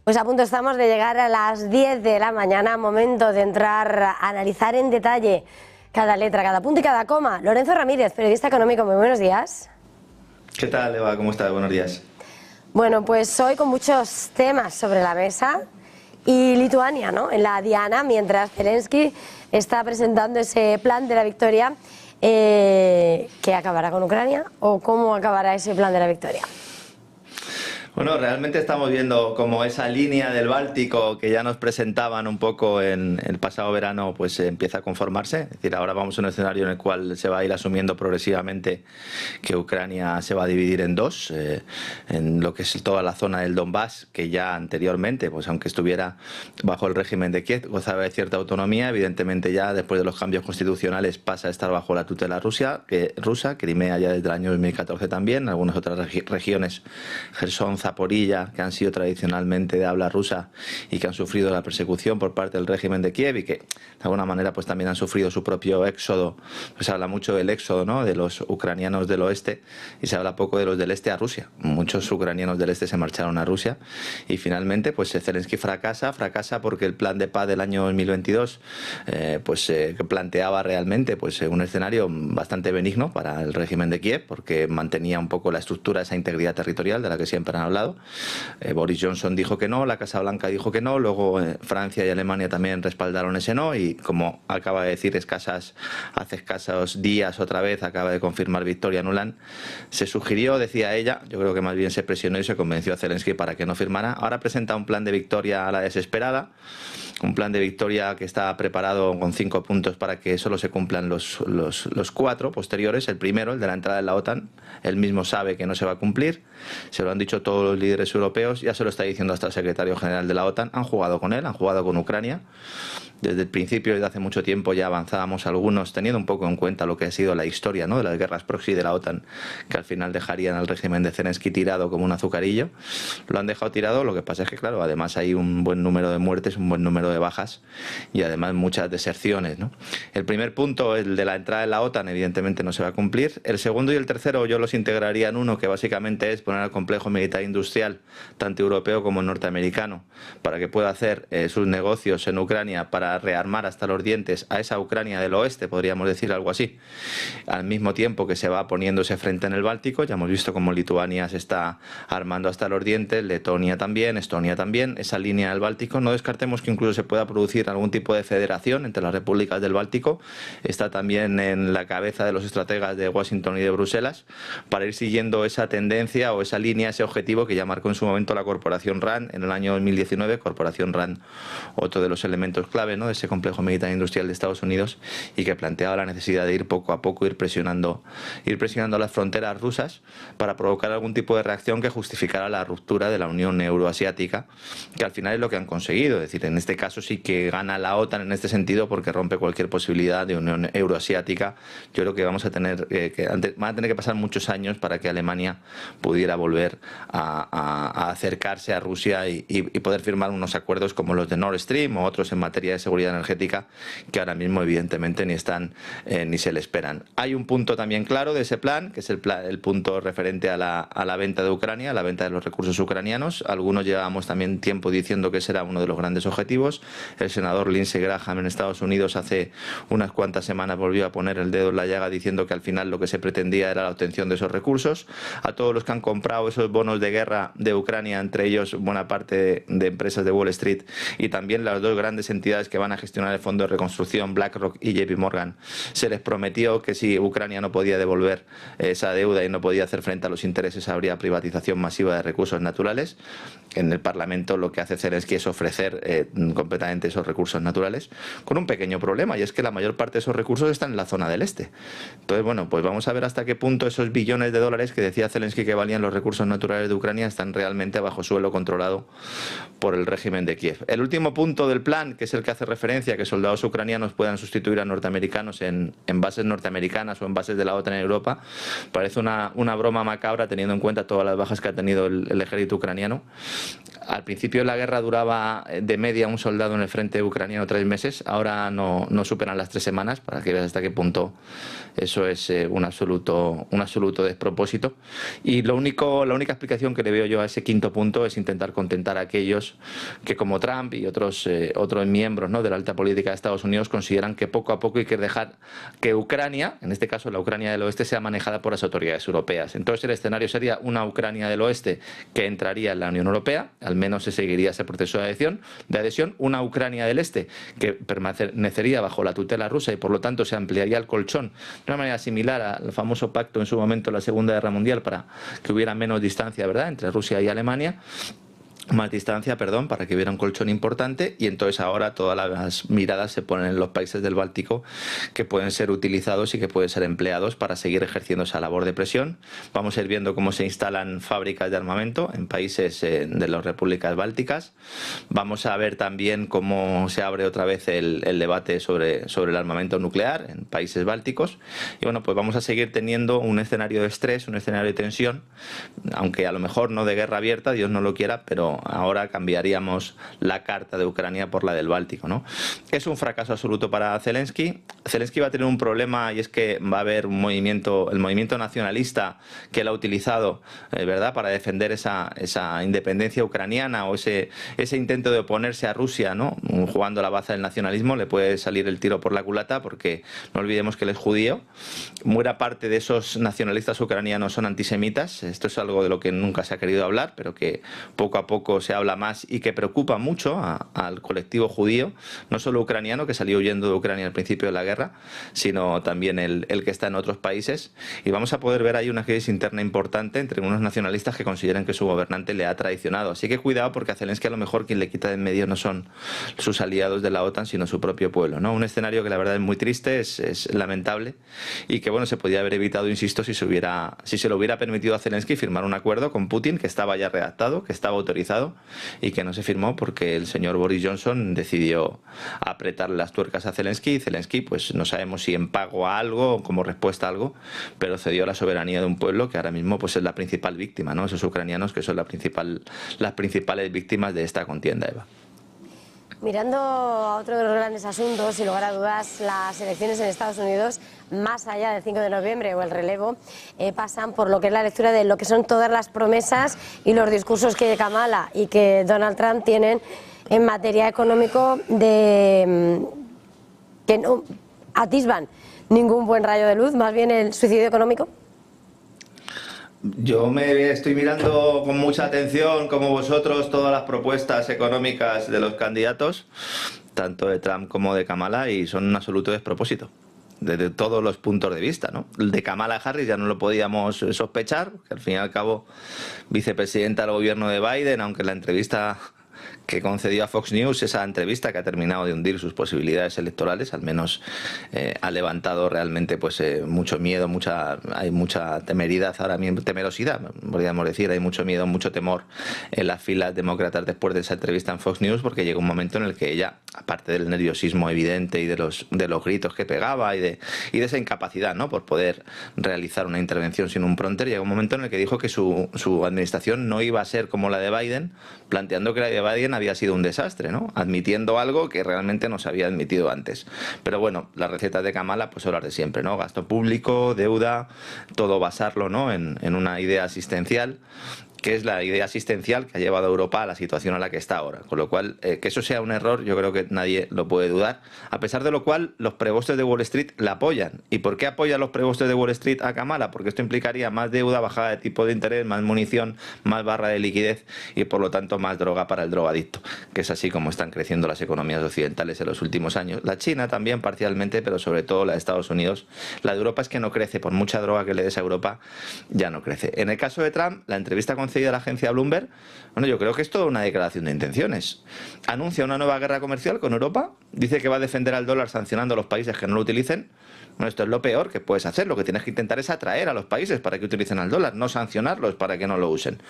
Pues a punto estamos de llegar a las 10 de la mañana, momento de entrar a analizar en detalle cada letra, cada punto y cada coma. Lorenzo Ramírez, periodista económico, muy buenos días. ¿Qué tal, Eva? ¿Cómo estás? Buenos días. Bueno, pues hoy con muchos temas sobre la mesa y Lituania, ¿no?, en la diana, mientras Zelensky está presentando ese plan de la victoria que acabará con Ucrania, o cómo acabará ese plan de la victoria. Bueno, realmente estamos viendo como esa línea del Báltico que ya nos presentaban un poco en el pasado verano, pues empieza a conformarse. Es decir, ahora vamos a un escenario en el cual se va a ir asumiendo progresivamente que Ucrania se va a dividir en dos, en lo que es toda la zona del Donbass, que ya anteriormente, pues aunque estuviera bajo el régimen de Kiev, gozaba de cierta autonomía. Evidentemente ya después de los cambios constitucionales pasa a estar bajo la tutela rusa, Crimea ya desde el año 2014 también, algunas otras regiones, Gerson, Zaporilla, que han sido tradicionalmente de habla rusa y que han sufrido la persecución por parte del régimen de Kiev y que de alguna manera pues también han sufrido su propio éxodo. Pues se habla mucho del éxodo, ¿no?, de los ucranianos del oeste, y se habla poco de los del este a Rusia. Muchos ucranianos del este se marcharon a Rusia y finalmente pues Zelensky fracasa porque el plan de paz del año 2022 que planteaba realmente pues un escenario bastante benigno para el régimen de Kiev, porque mantenía un poco la estructura, esa integridad territorial de la que siempre han hablado. Boris Johnson dijo que no, la Casa Blanca dijo que no, luego Francia y Alemania también respaldaron ese no, y como acaba de decir hace escasos días otra vez, acaba de confirmar Victoria Nuland, se sugirió, decía ella, yo creo que más bien se presionó y se convenció a Zelensky para que no firmara. Ahora presenta un plan de victoria a la desesperada, un plan de victoria que está preparado con 5 puntos para que solo se cumplan los 4 posteriores. El primero, el de la entrada en la OTAN, él mismo sabe que no se va a cumplir, se lo han dicho todos los líderes europeos, ya se lo está diciendo hasta el secretario general de la OTAN. Han jugado con él, han jugado con Ucrania. Desde el principio, desde hace mucho tiempo, ya avanzábamos algunos, teniendo un poco en cuenta lo que ha sido la historia, ¿no?, de las guerras proxy de la OTAN, que al final dejarían al régimen de Zelensky tirado como un azucarillo. Lo han dejado tirado, lo que pasa es que, claro, además hay un buen número de muertes, un buen número de bajas y además muchas deserciones, ¿no? El primer punto, el de la entrada en la OTAN, evidentemente no se va a cumplir. El segundo y el tercero yo los integraría en uno, que básicamente es poner al complejo militar industrial, tanto europeo como norteamericano, para que pueda hacer sus negocios en Ucrania, para rearmar hasta los dientes a esa Ucrania del oeste, podríamos decir algo así, al mismo tiempo que se va poniendo ese frente en el Báltico. Ya hemos visto cómo Lituania se está armando hasta los dientes, Letonia también, Estonia también, esa línea del Báltico. No descartemos que incluso se pueda producir algún tipo de federación entre las repúblicas del Báltico. Está también en la cabeza de los estrategas de Washington y de Bruselas, para ir siguiendo esa tendencia o esa línea, ese objetivo que ya marcó en su momento la corporación RAND en el año 2019, corporación RAND, otro de los elementos clave, ¿no?, de ese complejo militar industrial de Estados Unidos, y que planteaba la necesidad de ir poco a poco, ir presionando las fronteras rusas para provocar algún tipo de reacción que justificara la ruptura de la Unión Euroasiática, que al final es lo que han conseguido. Es decir, en este caso sí que gana la OTAN en este sentido, porque rompe cualquier posibilidad de Unión Euroasiática. Yo creo que vamos a tener van a tener que pasar muchos años para que Alemania pudiera volver a acercarse a Rusia y poder firmar unos acuerdos como los de Nord Stream o otros en materia de seguridad energética, que ahora mismo evidentemente ni están ni se le esperan. Hay un punto también claro de ese plan, que es el punto referente a la venta de Ucrania, a la venta de los recursos ucranianos. Algunos llevábamos también tiempo diciendo que ese era uno de los grandes objetivos. El senador Lindsey Graham en Estados Unidos hace unas cuantas semanas volvió a poner el dedo en la llaga, diciendo que al final lo que se pretendía era la obtención de esos recursos. A todos los que han comprado esos bonos de guerra de Ucrania, entre ellos buena parte de empresas de Wall Street, y también las dos grandes entidades que van a gestionar el Fondo de Reconstrucción, BlackRock y JP Morgan, se les prometió que si Ucrania no podía devolver esa deuda y no podía hacer frente a los intereses, habría privatización masiva de recursos naturales. En el Parlamento lo que hace Zelensky es ofrecer completamente esos recursos naturales, con un pequeño problema, y es que la mayor parte de esos recursos están en la zona del este. Entonces, bueno, pues vamos a ver hasta qué punto esos billones de dólares que decía Zelensky que valían los recursos naturales de Ucrania están realmente bajo suelo controlado por el régimen de Kiev. El último punto del plan, que es el que hace referencia a que soldados ucranianos puedan sustituir a norteamericanos en bases norteamericanas o en bases de la OTAN en Europa, parece una broma macabra, teniendo en cuenta todas las bajas que ha tenido el ejército ucraniano. Al principio la guerra duraba de media un soldado en el frente ucraniano 3 meses, ahora no superan las 3 semanas, para que veas hasta qué punto eso es un absoluto despropósito. Y la única explicación solución que le veo yo a ese quinto punto es intentar contentar a aquellos que, como Trump y otros miembros, ¿no?, de la alta política de Estados Unidos, consideran que poco a poco hay que dejar que Ucrania, en este caso la Ucrania del oeste, sea manejada por las autoridades europeas. Entonces el escenario sería una Ucrania del oeste que entraría en la Unión Europea, al menos se seguiría ese proceso de adhesión, una Ucrania del este que permanecería bajo la tutela rusa y por lo tanto se ampliaría el colchón de una manera similar al famoso pacto en su momento de la Segunda Guerra Mundial, para que hubiera menos distancia, ¿verdad?, entre Rusia y Alemania. Más distancia, perdón, para que hubiera un colchón importante, y entonces ahora todas las miradas se ponen en los países del Báltico, que pueden ser utilizados y que pueden ser empleados para seguir ejerciendo esa labor de presión. Vamos a ir viendo cómo se instalan fábricas de armamento en países de las repúblicas bálticas. Vamos a ver también cómo se abre otra vez el debate sobre el armamento nuclear en países bálticos. Y bueno, pues vamos a seguir teniendo un escenario de estrés, un escenario de tensión, aunque a lo mejor no de guerra abierta, Dios no lo quiera, pero ahora cambiaríamos la carta de Ucrania por la del Báltico, ¿no? Es un fracaso absoluto para Zelensky. Zelensky va a tener un problema, y es que va a haber un movimiento, el movimiento nacionalista, que él ha utilizado, ¿verdad?, para defender esa independencia ucraniana, o ese intento de oponerse a Rusia, ¿no?, jugando la baza del nacionalismo. Le puede salir el tiro por la culata, porque no olvidemos que él es judío. Buena parte de esos nacionalistas ucranianos son antisemitas. Esto es algo de lo que nunca se ha querido hablar, pero que poco a poco se habla más y que preocupa mucho al colectivo judío, no solo ucraniano, que salió huyendo de Ucrania al principio de la guerra, sino también el que está en otros países. Y vamos a poder ver ahí una crisis interna importante entre unos nacionalistas que consideran que su gobernante le ha traicionado. Así que cuidado, porque a Zelensky a lo mejor quien le quita de en medio no son sus aliados de la OTAN, sino su propio pueblo, ¿no? Un escenario que la verdad es muy triste, es lamentable, y que bueno, se podía haber evitado, insisto, si se lo hubiera permitido a Zelensky firmar un acuerdo con Putin, que estaba ya redactado, que estaba autorizado, y que no se firmó porque el señor Boris Johnson decidió apretarle las tuercas a Zelensky, y Zelensky, pues no sabemos si en pago a algo o como respuesta a algo, pero cedió la soberanía de un pueblo que ahora mismo pues es la principal víctima, ¿no? Esos ucranianos que son las principales víctimas de esta contienda, Eva. Mirando a otro de los grandes asuntos, sin lugar a dudas, las elecciones en Estados Unidos, más allá del 5 de noviembre o el relevo, pasan por lo que es la lectura de lo que son todas las promesas y los discursos que Kamala y que Donald Trump tienen en materia económico, que no atisban ningún buen rayo de luz, más bien el suicidio económico. Yo me estoy mirando con mucha atención, como vosotros, todas las propuestas económicas de los candidatos, tanto de Trump como de Kamala, y son un absoluto despropósito, desde todos los puntos de vista, ¿no? El de Kamala Harris ya no lo podíamos sospechar, que al fin y al cabo vicepresidenta del gobierno de Biden, aunque la entrevista que concedió a Fox News, esa entrevista que ha terminado de hundir sus posibilidades electorales, al menos ha levantado realmente pues mucho miedo, hay mucha temeridad ahora mismo, temerosidad, podríamos decir, hay mucho miedo, mucho temor en las filas demócratas después de esa entrevista en Fox News, porque llegó un momento en el que ella, aparte del nerviosismo evidente y de los gritos que pegaba y de esa incapacidad, ¿no?, por poder realizar una intervención sin un prompter, llegó un momento en el que dijo que su administración no iba a ser como la de Biden, planteando que la de Biden había sido un desastre, ¿no?, admitiendo algo que realmente no se había admitido antes. Pero bueno, las recetas de Kamala pues son las de siempre, ¿no? Gasto público, deuda, todo basarlo, ¿no?, en una idea asistencial, que es la idea asistencial que ha llevado a Europa a la situación a la que está ahora. Con lo cual, que eso sea un error, yo creo que nadie lo puede dudar. A pesar de lo cual, los prebostes de Wall Street la apoyan. ¿Y por qué apoyan los prebostes de Wall Street a Kamala? Porque esto implicaría más deuda, bajada de tipo de interés, más munición, más barra de liquidez y, por lo tanto, más droga para el drogadicto, que es así como están creciendo las economías occidentales en los últimos años. La China también, parcialmente, pero sobre todo la de Estados Unidos. La de Europa es que no crece. Por mucha droga que le des a Europa, ya no crece. En el caso de Trump, la entrevista concedida a la agencia Bloomberg, bueno, yo creo que es toda una declaración de intenciones. Anuncia una nueva guerra comercial con Europa, dice que va a defender al dólar sancionando a los países que no lo utilicen. Bueno, esto es lo peor que puedes hacer. Lo que tienes que intentar es atraer a los países para que utilicen al dólar, no sancionarlos para que no lo usen.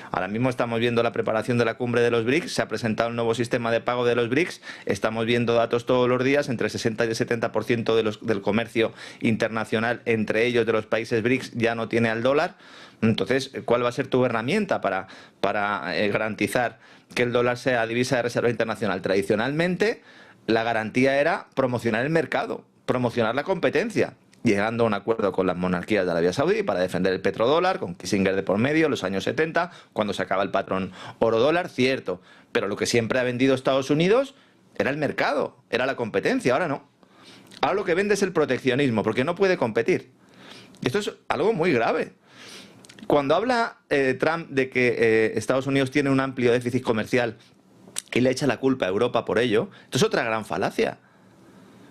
Ahora mismo estamos viendo la preparación de la cumbre de los BRICS, se ha presentado el nuevo sistema de pago de los BRICS, estamos viendo datos todos los días, entre el 60 y el 70% del comercio internacional entre ellos de los países BRICS ya no tiene al dólar. Entonces, ¿cuál va a ser tu herramienta para garantizar que el dólar sea divisa de reserva internacional? Tradicionalmente, la garantía era promocionar el mercado, promocionar la competencia. llegando a un acuerdo con las monarquías de Arabia Saudí para defender el petrodólar, con Kissinger de por medio, en los años 70, cuando se acaba el patrón oro-dólar, cierto. Pero lo que siempre ha vendido Estados Unidos era el mercado, era la competencia, ahora no. Ahora lo que vende es el proteccionismo, porque no puede competir. Esto es algo muy grave. Cuando habla Trump de que Estados Unidos tiene un amplio déficit comercial y le echa la culpa a Europa por ello, esto es otra gran falacia.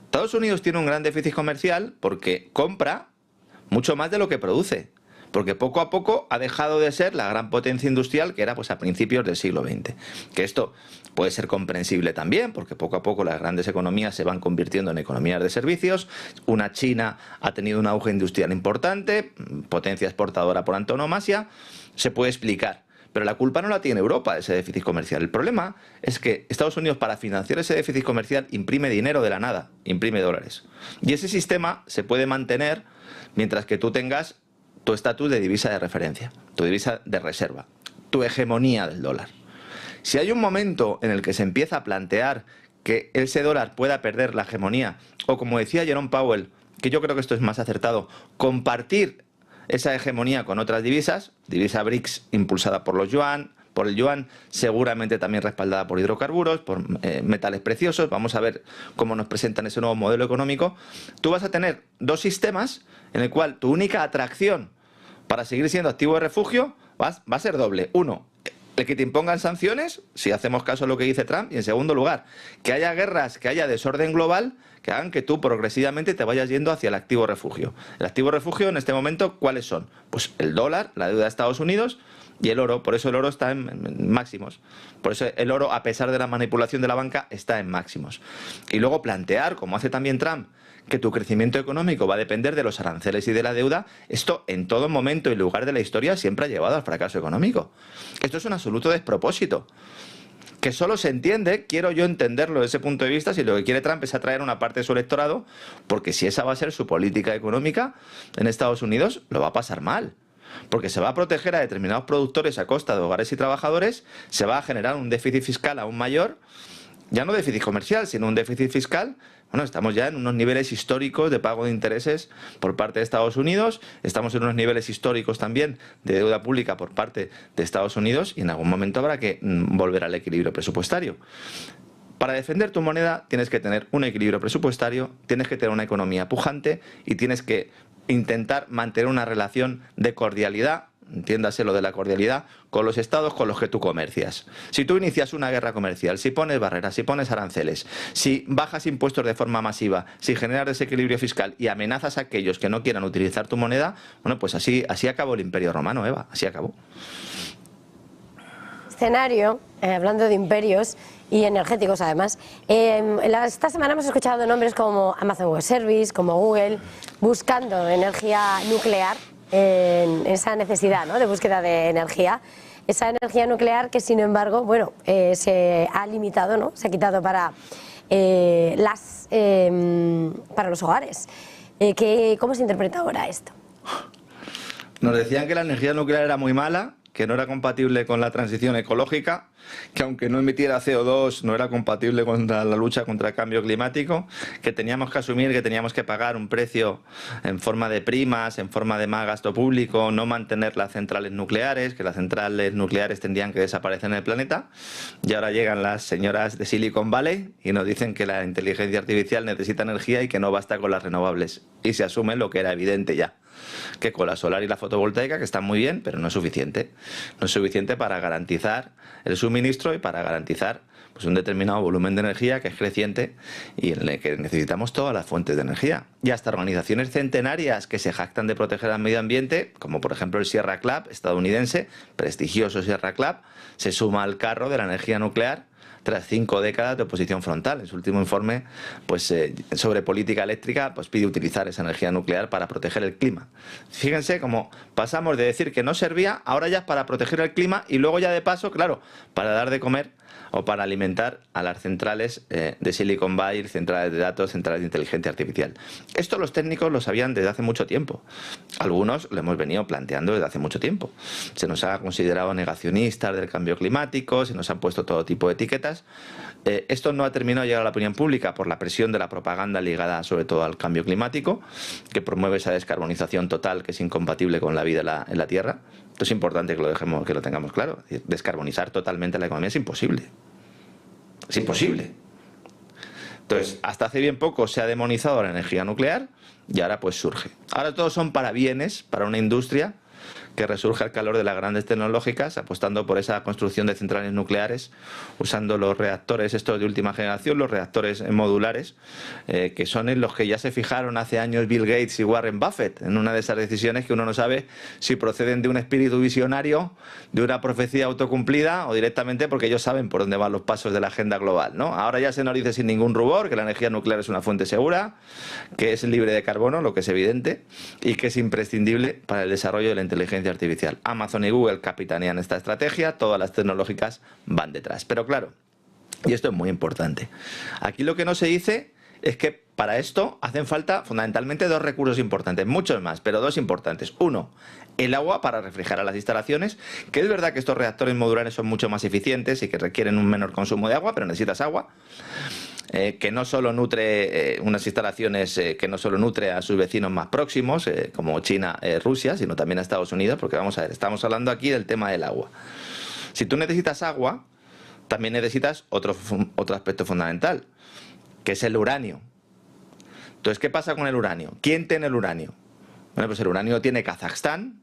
Estados Unidos tiene un gran déficit comercial porque compra mucho más de lo que produce. Porque poco a poco ha dejado de ser la gran potencia industrial que era pues a principios del siglo XX. Que esto puede ser comprensible también, porque poco a poco las grandes economías se van convirtiendo en economías de servicios. Una China ha tenido un auge industrial importante, potencia exportadora por antonomasia, se puede explicar. Pero la culpa no la tiene Europa, ese déficit comercial. El problema es que Estados Unidos, para financiar ese déficit comercial, imprime dinero de la nada, imprime dólares. Y ese sistema se puede mantener mientras que tú tengas tu estatus de divisa de referencia, tu divisa de reserva, tu hegemonía del dólar. Si hay un momento en el que se empieza a plantear que ese dólar pueda perder la hegemonía, o como decía Jerome Powell, que yo creo que esto es más acertado, compartir esa hegemonía con otras divisas, divisa BRICS impulsada por el yuan, seguramente también respaldada por hidrocarburos, por metales preciosos. Vamos a ver cómo nos presentan ese nuevo modelo económico. Tú vas a tener dos sistemas en el cual tu única atracción para seguir siendo activo de refugio va a ser doble. Uno, el que te impongan sanciones, si hacemos caso a lo que dice Trump, y en segundo lugar, que haya guerras, que haya desorden global, que hagan que tú progresivamente te vayas yendo hacia el activo refugio. El activo refugio en este momento, ¿cuáles son? Pues el dólar, la deuda de Estados Unidos y el oro. Por eso el oro está en máximos. Por eso el oro, a pesar de la manipulación de la banca, está en máximos. Y luego plantear, como hace también Trump, que tu crecimiento económico va a depender de los aranceles y de la deuda, esto en todo momento y lugar de la historia siempre ha llevado al fracaso económico. Esto es un absoluto despropósito, que solo se entiende, quiero yo entenderlo desde ese punto de vista, si lo que quiere Trump es atraer una parte de su electorado, porque si esa va a ser su política económica en Estados Unidos, lo va a pasar mal. Porque se va a proteger a determinados productores a costa de hogares y trabajadores, se va a generar un déficit fiscal aún mayor, ya no déficit comercial, sino un déficit fiscal. Bueno, estamos ya en unos niveles históricos de pago de intereses por parte de Estados Unidos, estamos en unos niveles históricos también de deuda pública por parte de Estados Unidos y en algún momento habrá que volver al equilibrio presupuestario. Para defender tu moneda tienes que tener un equilibrio presupuestario, tienes que tener una economía pujante y tienes que intentar mantener una relación de cordialidad, entiéndase lo de la cordialidad, con los estados con los que tú comercias. Si tú inicias una guerra comercial, si pones barreras, si pones aranceles, si bajas impuestos de forma masiva, si generas desequilibrio fiscal y amenazas a aquellos que no quieran utilizar tu moneda, bueno, pues así acabó el Imperio Romano, Eva, así acabó. Escenario, hablando de imperios y energéticos además, esta semana hemos escuchado nombres como Amazon Web Services, como Google, buscando energía nuclear, en esa necesidad, ¿no?, de búsqueda de energía. Esa energía nuclear que, sin embargo, bueno, se ha limitado, ¿no?, se ha quitado para los hogares. ¿Cómo se interpreta ahora esto? Nos decían que la energía nuclear era muy mala, que no era compatible con la transición ecológica, que aunque no emitiera CO2 no era compatible con la lucha contra el cambio climático, que teníamos que asumir que teníamos que pagar un precio en forma de primas, en forma de más gasto público, no mantener las centrales nucleares, que las centrales nucleares tendrían que desaparecer en el planeta. Y ahora llegan las señoras de Silicon Valley y nos dicen que la inteligencia artificial necesita energía y que no basta con las renovables. Y se asume lo que era evidente ya, que con la solar y la fotovoltaica, que están muy bien, pero no es suficiente. No es suficiente para garantizar el suministro y para garantizar pues un determinado volumen de energía que es creciente y en el que necesitamos todas las fuentes de energía. Y hasta organizaciones centenarias que se jactan de proteger al medio ambiente, como por ejemplo el Sierra Club estadounidense, prestigioso Sierra Club, se suma al carro de la energía nuclear tras 5 décadas de oposición frontal. En su último informe sobre política eléctrica pide utilizar esa energía nuclear para proteger el clima. Fíjense cómo pasamos de decir que no servía, ahora ya es para proteger el clima y luego ya de paso, claro, para dar de comer o para alimentar a las centrales de Silicon Valley, centrales de datos, centrales de inteligencia artificial. Esto los técnicos lo sabían desde hace mucho tiempo. Algunos lo hemos venido planteando desde hace mucho tiempo. Se nos ha considerado negacionistas del cambio climático, se nos han puesto todo tipo de etiquetas. Esto no ha terminado de llegar a la opinión pública por la presión de la propaganda ligada sobre todo al cambio climático, que promueve esa descarbonización total que es incompatible con la vida en la Tierra. Esto es importante que lo tengamos claro. Descarbonizar totalmente la economía es imposible. Es imposible. Entonces, hasta hace bien poco se ha demonizado la energía nuclear y ahora pues surge. Ahora todos son parabienes para una industria que resurge al calor de las grandes tecnológicas, apostando por esa construcción de centrales nucleares, usando los reactores estos de última generación, los reactores modulares, que son en los que ya se fijaron hace años Bill Gates y Warren Buffett, en una de esas decisiones que uno no sabe si proceden de un espíritu visionario, de una profecía autocumplida o directamente porque ellos saben por dónde van los pasos de la agenda global, ¿no? Ahora ya se nos dice sin ningún rubor que la energía nuclear es una fuente segura, que es libre de carbono, lo que es evidente, y que es imprescindible para el desarrollo de la inteligencia artificial. Amazon y Google capitanean esta estrategia, todas las tecnológicas van detrás. Pero claro, y esto es muy importante, aquí lo que no se dice es que para esto hacen falta fundamentalmente dos recursos importantes, muchos más, pero dos importantes. Uno, el agua para refrigerar las instalaciones, que es verdad que estos reactores modulares son mucho más eficientes y que requieren un menor consumo de agua, pero necesitas agua. Que no solo nutre unas instalaciones que no solo nutre a sus vecinos más próximos, como China, Rusia, sino también a Estados Unidos, porque vamos a ver, estamos hablando aquí del tema del agua. Si tú necesitas agua, también necesitas otro aspecto fundamental, que es el uranio. Entonces, ¿qué pasa con el uranio? ¿Quién tiene el uranio? Bueno, pues el uranio lo tiene Kazajstán,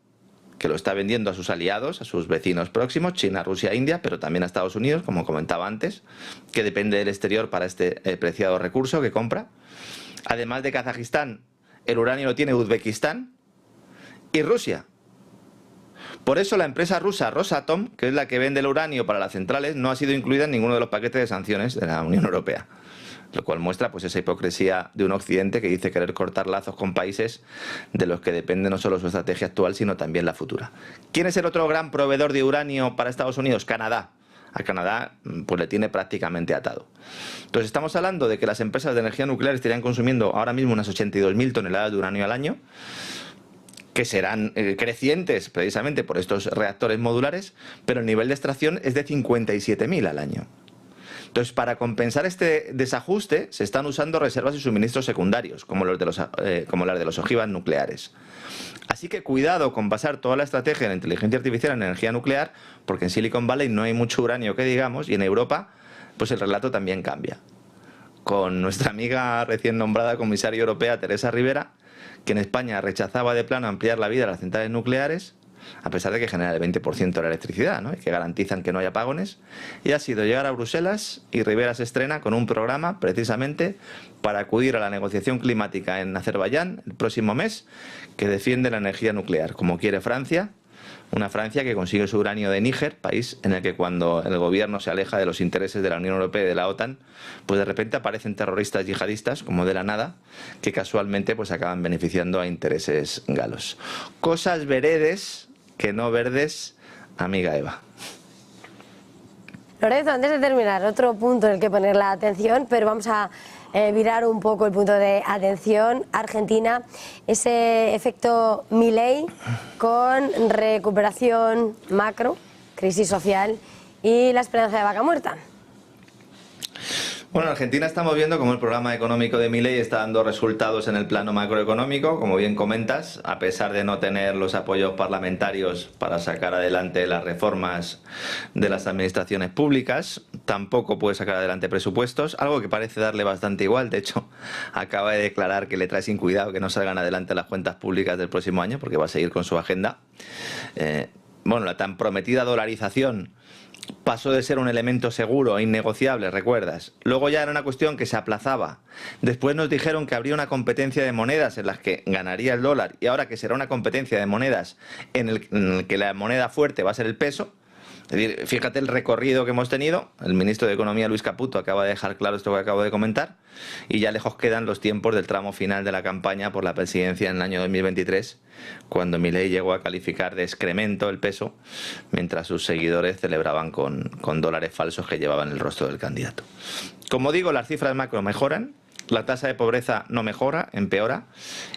que lo está vendiendo a sus aliados, a sus vecinos próximos, China, Rusia, India, pero también a Estados Unidos, como comentaba antes, que depende del exterior para este preciado recurso que compra. Además de Kazajistán, el uranio lo tiene Uzbekistán y Rusia. Por eso la empresa rusa Rosatom, que es la que vende el uranio para las centrales, no ha sido incluida en ninguno de los paquetes de sanciones de la Unión Europea. Lo cual muestra pues esa hipocresía de un Occidente que dice querer cortar lazos con países de los que depende no solo su estrategia actual, sino también la futura. ¿Quién es el otro gran proveedor de uranio para Estados Unidos? Canadá. A Canadá pues le tiene prácticamente atado. Entonces estamos hablando de que las empresas de energía nuclear estarían consumiendo ahora mismo unas 82.000 toneladas de uranio al año, que serán crecientes precisamente por estos reactores modulares, pero el nivel de extracción es de 57.000 al año. Entonces, para compensar este desajuste, se están usando reservas y suministros secundarios, como las de los ojivas nucleares. Así que cuidado con basar toda la estrategia de la inteligencia artificial en energía nuclear, porque en Silicon Valley no hay mucho uranio que digamos, y en Europa, pues el relato también cambia. Con nuestra amiga recién nombrada comisaria europea, Teresa Rivera, que en España rechazaba de plano ampliar la vida de las centrales nucleares, a pesar de que genera el 20% de la electricidad, ¿no? Y que garantizan que no haya apagones, y ha sido llegar a Bruselas y Rivera se estrena con un programa precisamente para acudir a la negociación climática en Azerbaiyán el próximo mes, que defiende la energía nuclear, como quiere Francia, una Francia que consigue su uranio de Níger, país en el que cuando el gobierno se aleja de los intereses de la Unión Europea y de la OTAN, pues de repente aparecen terroristas yihadistas, como de la nada, que casualmente pues acaban beneficiando a intereses galos. Cosas veredes que no verdes, amiga Eva. Lorenzo, antes de terminar, otro punto en el que poner la atención, pero vamos a virar un poco el punto de atención. Argentina, ese efecto Milei con recuperación macro, crisis social y la esperanza de vaca muerta. Bueno, en Argentina estamos viendo cómo el programa económico de Milei está dando resultados en el plano macroeconómico, como bien comentas, a pesar de no tener los apoyos parlamentarios para sacar adelante las reformas de las administraciones públicas, tampoco puede sacar adelante presupuestos, algo que parece darle bastante igual. De hecho, acaba de declarar que le trae sin cuidado que no salgan adelante las cuentas públicas del próximo año, porque va a seguir con su agenda. Bueno, la tan prometida dolarización pasó de ser un elemento seguro e innegociable, ¿recuerdas? Luego ya era una cuestión que se aplazaba. Después nos dijeron que habría una competencia de monedas en las que ganaría el dólar, y ahora que será una competencia de monedas en el que la moneda fuerte va a ser el peso. Es decir, fíjate el recorrido que hemos tenido. El ministro de Economía, Luis Caputo, acaba de dejar claro esto que acabo de comentar, y ya lejos quedan los tiempos del tramo final de la campaña por la presidencia en el año 2023, cuando Milei llegó a calificar de excremento el peso, mientras sus seguidores celebraban con dólares falsos que llevaban el rostro del candidato. Como digo, las cifras macro mejoran, la tasa de pobreza no mejora, empeora.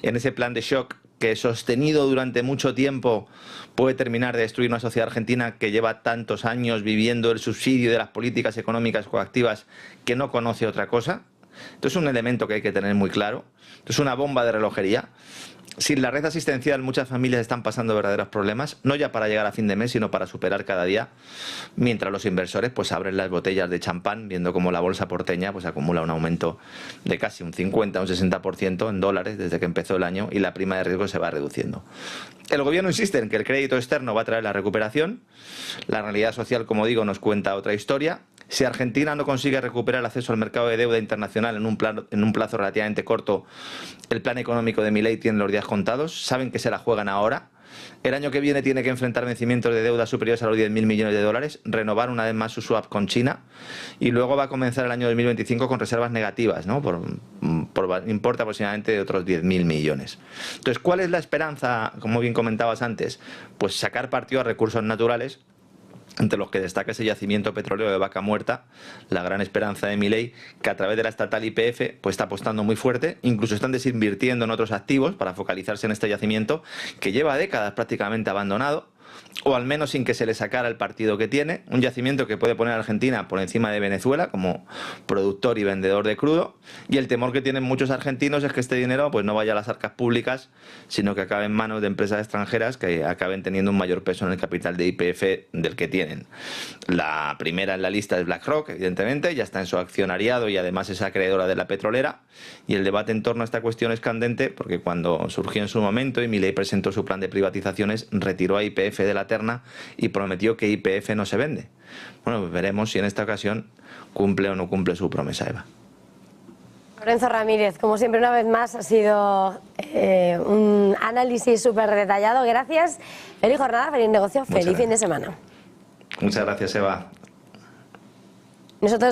En ese plan de shock que sostenido durante mucho tiempo puede terminar de destruir una sociedad argentina que lleva tantos años viviendo el subsidio de las políticas económicas coactivas, que no conoce otra cosa. Esto es un elemento que hay que tener muy claro. Esto es una bomba de relojería. Sin la red asistencial, muchas familias están pasando verdaderos problemas, no ya para llegar a fin de mes, sino para superar cada día, mientras los inversores pues abren las botellas de champán, viendo cómo la bolsa porteña pues acumula un aumento de casi un 50 o un 60% en dólares desde que empezó el año, y la prima de riesgo se va reduciendo. El gobierno insiste en que el crédito externo va a traer la recuperación. La realidad social, como digo, nos cuenta otra historia. Si Argentina no consigue recuperar el acceso al mercado de deuda internacional en un plazo relativamente corto, el plan económico de Milei tiene los días contados. Saben que se la juegan ahora. El año que viene tiene que enfrentar vencimientos de deuda superiores a los 10.000 millones de dólares, renovar una vez más su swap con China, y luego va a comenzar el año 2025 con reservas negativas, ¿no? por importe aproximadamente de otros 10.000 millones. Entonces, ¿cuál es la esperanza? Como bien comentabas antes, pues sacar partido a recursos naturales, entre los que destaca ese yacimiento petrolero de Vaca Muerta, la gran esperanza de Milei, que a través de la estatal YPF pues está apostando muy fuerte. Incluso están desinvirtiendo en otros activos para focalizarse en este yacimiento que lleva décadas prácticamente abandonado, o al menos sin que se le sacara el partido que tiene. Un yacimiento que puede poner a Argentina por encima de Venezuela como productor y vendedor de crudo, y el temor que tienen muchos argentinos es que este dinero pues no vaya a las arcas públicas, sino que acabe en manos de empresas extranjeras que acaben teniendo un mayor peso en el capital de YPF del que tienen. La primera en la lista es BlackRock, evidentemente, ya está en su accionariado y además es acreedora de la petrolera, y el debate en torno a esta cuestión es candente porque cuando surgió en su momento y Milei presentó su plan de privatizaciones, retiró a YPF de la terna y prometió que YPF no se vende. Bueno, pues veremos si en esta ocasión cumple o no cumple su promesa, Eva. Lorenzo Ramírez, como siempre, una vez más ha sido un análisis súper detallado. Gracias. Feliz jornada, feliz negocio, feliz fin de semana. Muchas gracias, Eva. Nosotros